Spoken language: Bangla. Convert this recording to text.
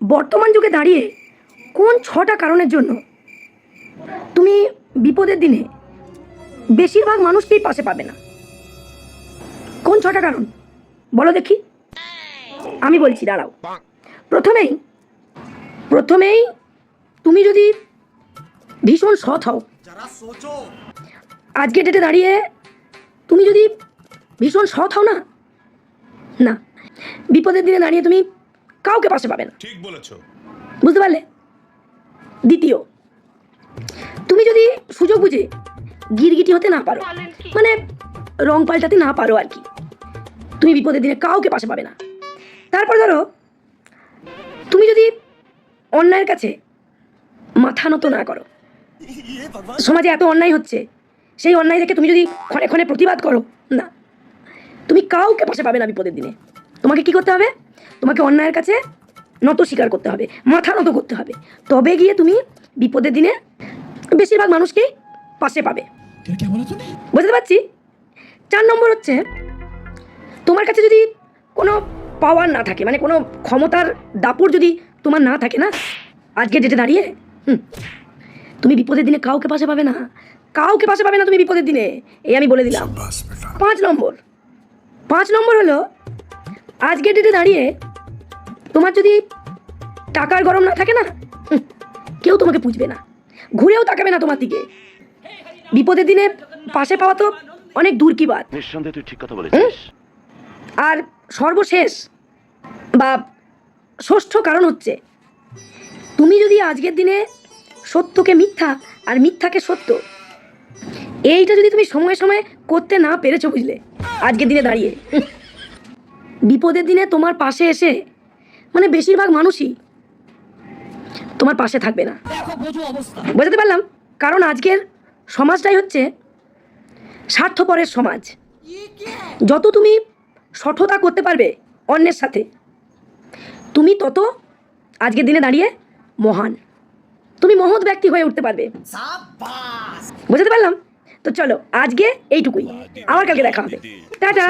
বর্তমান যুগে দাঁড়িয়ে কোন 6টা কারণের জন্য তুমি বিপদের দিনে বেশিরভাগ মানুষকেই পাশে পাবে না? কোন 6টা কারণ বলো দেখি? আমি বলছি, দাঁড়াও। প্রথমেই তুমি যদি ভীষণ সৎ হও, আজকে ডেটে দাঁড়িয়ে তুমি যদি ভীষণ সৎ হও না, না, বিপদের দিনে দাঁড়িয়ে তুমি কাউকে পাশে পাবে না। ঠিক বলেছো। বুঝতে পারলে? দ্বিতীয়, তুমি যদি সুযোগ বুঝে গিরগিটি হতে না পারো, মানে রং পাল্টাতে না পারো আর কি, তুমি বিপদের দিনে কাউকে পাশে পাবে না। তারপর ধরো, তুমি যদি অন্যায়ের কাছে মাথা নত না করো, সমাজে এত অন্যায় হচ্ছে, সেই অন্যায় দেখে তুমি যদি ক্ষণে ক্ষণে প্রতিবাদ করো, না, তুমি কাউকে পাশে পাবে না বিপদের দিনে। তোমাকে কি করতে হবে? তোমাকে অন্যায়ের কাছে নত স্বীকার করতে হবে, মাথা নত করতে হবে, তবে গিয়ে তুমি বিপদের দিনে বেশিরভাগ মানুষকেই পাশে পাবে। বুঝতে পারছি? 4 নম্বর হচ্ছে, তোমার কাছে যদি কোনো পাওয়ার না থাকে, মানে কোনো ক্ষমতার দাপট যদি তোমার না থাকে না, আজকে ডেটে দাঁড়িয়ে তুমি বিপদের দিনে কাউকে পাশে পাবে না, কাউকে পাশে পাবে না তুমি বিপদের দিনে, এই আমি বলে দিলাম। 5 নম্বর হলো, আজকে ডেটে দাঁড়িয়ে তোমার যদি টাকার গরম না থাকে না, কেউ তোমাকে পুঁছবে না, ঘুরেও তাকাবে না তোমার দিকে। বিপদের দিনে পাশে পাওয়া তো অনেক দূর কি বাত। নিঃসন্দেহে তুই ঠিক কথা বলেছিস। আর সর্বশেষ বা ষষ্ঠ কারণ হচ্ছে, তুমি যদি আজকের দিনে সত্যকে মিথ্যা আর মিথ্যাকে সত্য, এইটা যদি তুমি সময়ে সময়ে করতে না পেরেছো, বুঝলে, আজকের দিনে দাঁড়িয়ে বিপদের দিনে তোমার পাশে এসে, মানে বেশিরভাগ মানুষই তোমার পাশে থাকবে না। বুঝতে পারলাম? কারণ আজকের সমাজটাই হচ্ছে স্বার্থপরের সমাজ। যত তুমি সঠতা করতে পারবে অন্যের সাথে, তুমি তত আজকের দিনে দাঁড়িয়ে মহান, তুমি মহৎ ব্যক্তি হয়ে উঠতে পারবে। বুঝতে পারলাম? তো চলো, আজকে এইটুকুই, আবার কালকে দেখা হবে। টাটা।